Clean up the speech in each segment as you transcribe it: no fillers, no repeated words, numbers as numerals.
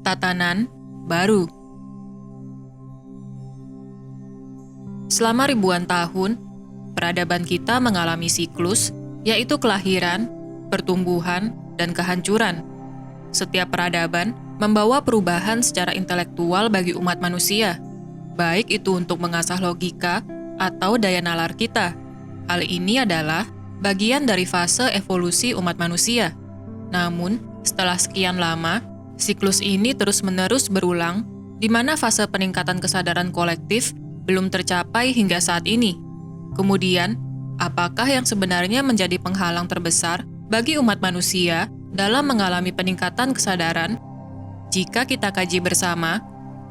Tatanan baru. Selama ribuan tahun, peradaban kita mengalami siklus, yaitu kelahiran, pertumbuhan, dan kehancuran. Setiap peradaban membawa perubahan secara intelektual bagi umat manusia, baik itu untuk mengasah logika atau daya nalar kita. Hal ini adalah bagian dari fase evolusi umat manusia. Namun, setelah sekian lama, siklus ini terus-menerus berulang, di mana fase peningkatan kesadaran kolektif belum tercapai hingga saat ini. Kemudian, apakah yang sebenarnya menjadi penghalang terbesar bagi umat manusia dalam mengalami peningkatan kesadaran? Jika kita kaji bersama,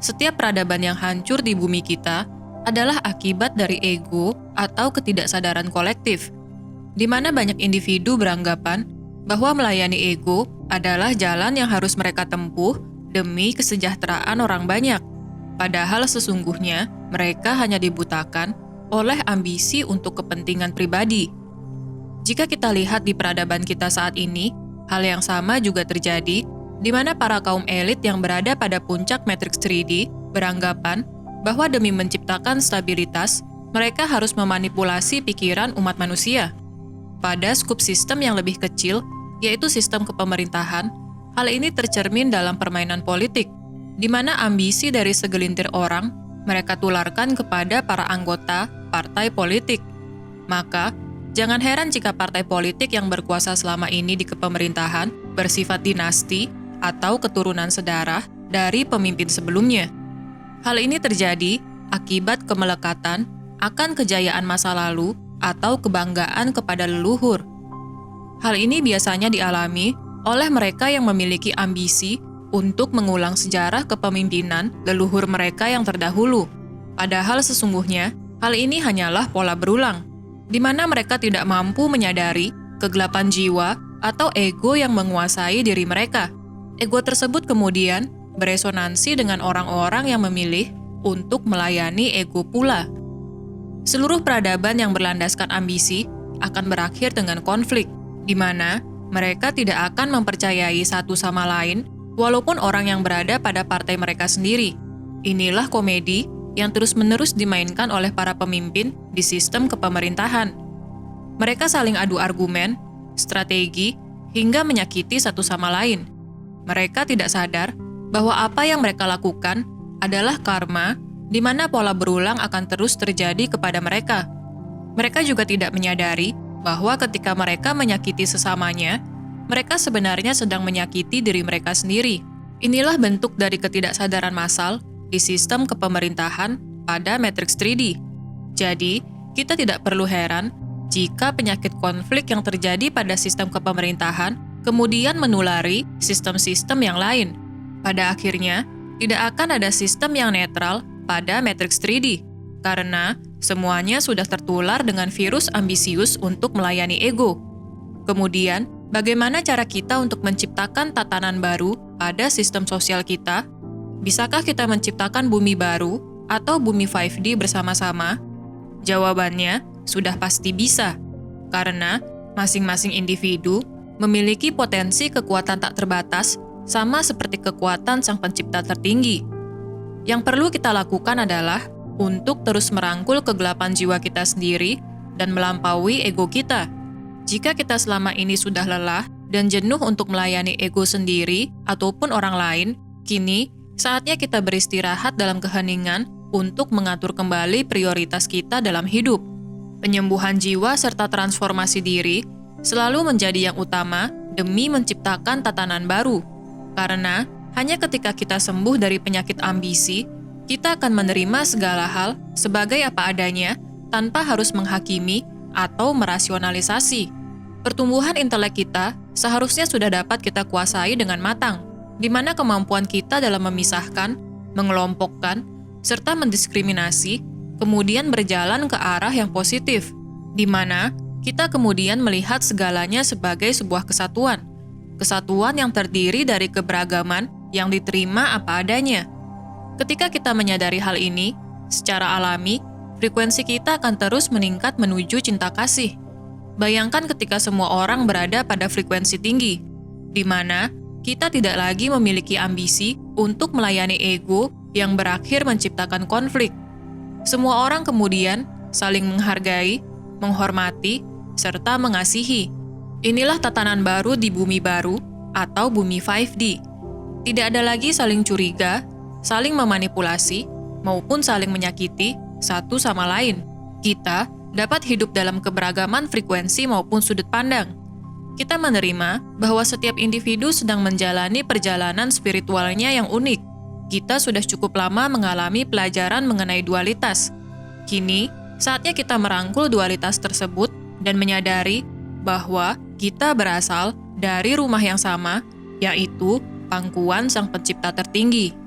setiap peradaban yang hancur di bumi kita adalah akibat dari ego atau ketidaksadaran kolektif, di mana banyak individu beranggapan bahwa melayani ego adalah jalan yang harus mereka tempuh demi kesejahteraan orang banyak. Padahal sesungguhnya mereka hanya dibutakan oleh ambisi untuk kepentingan pribadi. Jika kita lihat di peradaban kita saat ini, hal yang sama juga terjadi, di mana para kaum elit yang berada pada puncak matriks 3D beranggapan bahwa demi menciptakan stabilitas, mereka harus memanipulasi pikiran umat manusia. Pada skup sistem yang lebih kecil, yaitu sistem kepemerintahan, hal ini tercermin dalam permainan politik, di mana ambisi dari segelintir orang mereka tularkan kepada para anggota partai politik. Maka, jangan heran jika partai politik yang berkuasa selama ini di kepemerintahan bersifat dinasti atau keturunan sedarah dari pemimpin sebelumnya. Hal ini terjadi akibat kemelekatan akan kejayaan masa lalu atau kebanggaan kepada leluhur. Hal ini biasanya dialami oleh mereka yang memiliki ambisi untuk mengulang sejarah kepemimpinan leluhur mereka yang terdahulu. Padahal sesungguhnya, hal ini hanyalah pola berulang, di mana mereka tidak mampu menyadari kegelapan jiwa atau ego yang menguasai diri mereka. Ego tersebut kemudian beresonansi dengan orang-orang yang memilih untuk melayani ego pula. Seluruh peradaban yang berlandaskan ambisi akan berakhir dengan konflik, di mana mereka tidak akan mempercayai satu sama lain, walaupun orang yang berada pada partai mereka sendiri. Inilah komedi yang terus-menerus dimainkan oleh para pemimpin di sistem kepemerintahan. Mereka saling adu argumen, strategi, hingga menyakiti satu sama lain. Mereka tidak sadar bahwa apa yang mereka lakukan adalah karma, di mana pola berulang akan terus terjadi kepada mereka. Mereka juga tidak menyadari bahwa ketika mereka menyakiti sesamanya, mereka sebenarnya sedang menyakiti diri mereka sendiri. Inilah bentuk dari ketidaksadaran massal di sistem kepemerintahan pada matriks 3D. Jadi, kita tidak perlu heran jika penyakit konflik yang terjadi pada sistem kepemerintahan kemudian menulari sistem-sistem yang lain. Pada akhirnya, tidak akan ada sistem yang netral pada matriks 3D, karena semuanya sudah tertular dengan virus ambisius untuk melayani ego. Kemudian, bagaimana cara kita untuk menciptakan tatanan baru pada sistem sosial kita? Bisakah kita menciptakan bumi baru atau bumi 5D bersama-sama? Jawabannya sudah pasti bisa, karena masing-masing individu memiliki potensi kekuatan tak terbatas sama seperti kekuatan sang pencipta tertinggi. Yang perlu kita lakukan adalah untuk terus merangkul kegelapan jiwa kita sendiri dan melampaui ego kita. Jika kita selama ini sudah lelah dan jenuh untuk melayani ego sendiri ataupun orang lain, kini saatnya kita beristirahat dalam keheningan untuk mengatur kembali prioritas kita dalam hidup. Penyembuhan jiwa serta transformasi diri selalu menjadi yang utama demi menciptakan tatanan baru. Karena hanya ketika kita sembuh dari penyakit ambisi, kita akan menerima segala hal sebagai apa adanya tanpa harus menghakimi atau merasionalisasi. Pertumbuhan intelek kita seharusnya sudah dapat kita kuasai dengan matang, di mana kemampuan kita dalam memisahkan, mengelompokkan, serta mendiskriminasi kemudian berjalan ke arah yang positif, di mana kita kemudian melihat segalanya sebagai sebuah kesatuan. Kesatuan yang terdiri dari keberagaman yang diterima apa adanya. Ketika kita menyadari hal ini, secara alami, frekuensi kita akan terus meningkat menuju cinta kasih. Bayangkan ketika semua orang berada pada frekuensi tinggi, di mana kita tidak lagi memiliki ambisi untuk melayani ego yang berakhir menciptakan konflik. Semua orang kemudian saling menghargai, menghormati, serta mengasihi. Inilah tatanan baru di bumi baru atau bumi 5D. Tidak ada lagi saling curiga, saling memanipulasi, maupun saling menyakiti satu sama lain. Kita dapat hidup dalam keberagaman frekuensi maupun sudut pandang. Kita menerima bahwa setiap individu sedang menjalani perjalanan spiritualnya yang unik. Kita sudah cukup lama mengalami pelajaran mengenai dualitas. Kini, saatnya kita merangkul dualitas tersebut dan menyadari bahwa kita berasal dari rumah yang sama, yaitu pangkuan Sang Pencipta tertinggi.